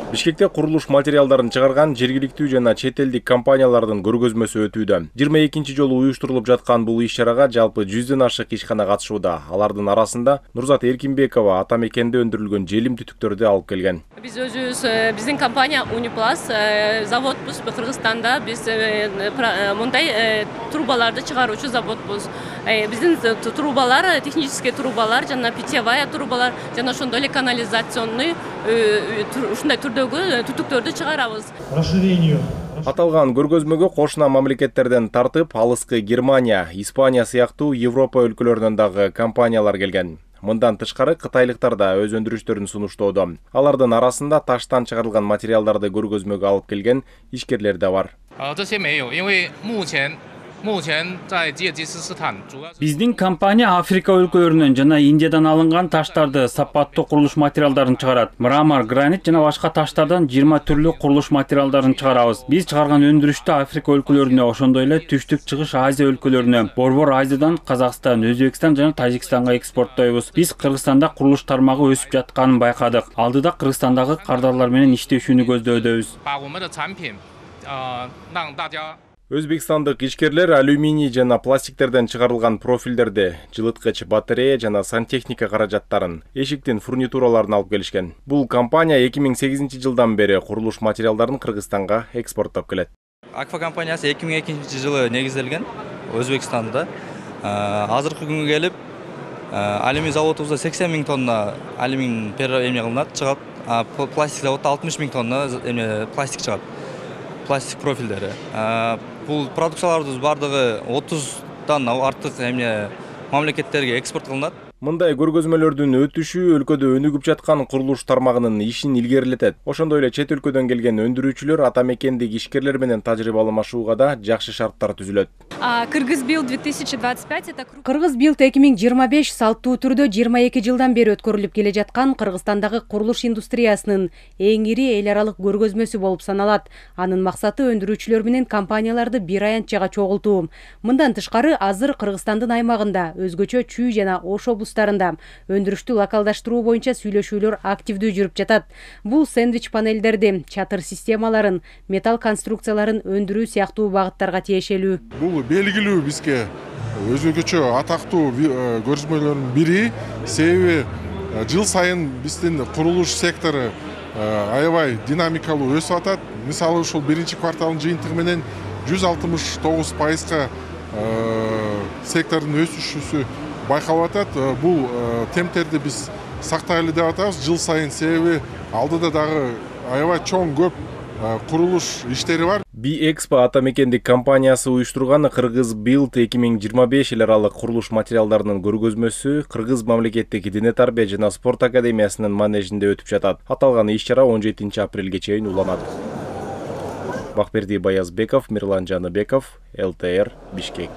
Бишкекте курулуш материалдарын чыгарган жергиликтүү жана чет элдик компаниялардын көргөзмөсү өтүүдө. 22 жолу уюштурулуп жаткан бул иш-чарага жалпы 100дөн ашык ишкана катышууда. Алардын арасында Нурзат Эркинбекова ата мекенде өндүрүлгөн желим түтүктөрдү алып келген. Биз өзүбүз, биздин компания Униплас заводбуз Кыргызстанда. Биз мындай трубаларды чыгаруучу заводбуз. Биздин трубалар, технический трубалар, жана питьевая трубалар, жана ошондой эле канализационный ушундай түрдөгү түтүктөрдү чыгарабыз. Аталган көргөзмөгө кошуна мамлекеттерден тартып, алыскы Германия, Испания сыяктуу Европа өлкөлөрүнөн дагы компаниялар келген. Мындан тышкары кытайлыктар да өз өндүрүштөрүн сунуштоодо. Алардын арасында таштан чыгарылган материалдарды көргөзмөгө алып келген ишкерлер да бар. Биздин компания Африка өлкөлөрүнөн жана Индиядан алынган таштарды, сапаттуу курулуш материалдарын чыгарат. Мрамор, гранит жана башка таштардан 20 түрлүү курулуш материалдарын чыгарабыз. Биз чыгарган өндүрүштү Африка өлкөлөрүнө, ошондой эле түштүк чыгыш Азия өлкөлөрүнө, Борбор Азиядан Казакстан, Өзбекстан жана Тажикстанга экспорттойбуз. Биз Кыргызстанда курулуш тармагы өсүп жатканын байкадык. Алдыда Кыргызстандагы кардарлар менен иштешүүнү көздөбүз. Өзбекстандык ишкерлер алюминий жана пластиктерден чыгарылган профилдерди, жылыткыч батарея жана сантехника каражаттарын, эшиктин фурнитураларын алып келишкен. Бул компания 2008 жылдан бери курулуш материалдарын Кыргызстанга экспорттоп келет. Акфа компаниясы 2002 жылы негизделген Өзбекстанда. Азыркы күнгө келип алюминий заводубузда 80 000 тонна алюминий кылынат, чыгат. Пластик заводда 60 000 тонна пластик чыгат. Пластик профилдери. Бул продукциялардын бардыгы 30дан артык мамлекеттерге экспорт кылынат. Мындай көргөзмөлөрдүн өтүшү өлкөдө өнүгүп жаткан курулуш тармагынын ишин илгерилетет. Ошондой эле чет өлкөдөн келген өндүрүүчүлөр ата мекендик ишкерлер менен тажрыйба алмашууга да жакшы шарттар түзүлөт. Кыргызбилд 2025 это Кыргызбилд 2025 салттуу түрдө 22 жылдан бери өткөрүлүп келе жаткан Кыргызстандагы курулуш индустриясынын эң ири эл аралык көргөзмөсү болуп саналат. Анын максаты өндүрүүчүлөр менен компанияларды бир аянтчага чогултуу. Мындан тышкары азыр Кыргызстандын аймагында өзгөчө Чүй жана Ош облустарында өндүрүштү локалдаштыруу боюнча сүйлөшүүлөр активдүү жүрүп жатат. Бул сэндвич панелдерди, чатыр системаларын, металл конструкцияларын өндүрүү сыяктуу багыттарга тиешелүү. Бул белгилүү бизге өзгөчө атактуу көргөзмөлөрдүн бири. Себеби жыл сайын биздин курулуш сектору аябай динамикалуу өсүп атат. Мисалы ушул биринчи кварталдын жыйынтыгы менен 169%га сектордун өсүшүсү байкалып атат. Бул темптерди биз сактайлы деп атабыз жыл сайын, себеби алдыда дагы аябай чоң көп курулуш иштери бар. Би-Экспо ата мекендик компаниясы уюштурган Кыргызбилд 2025 эл аралык курулуш материалдарынын көргөзмөсү Кыргыз мамлекеттик Дене тарбия жана спорт академиясынын манежинде өтүп жатат. Аталган иш-чара 17 апрелге чейин уланат. Бакберди Баязбеков, Мирлан Жаныбеков, ЛТР, Бишкек.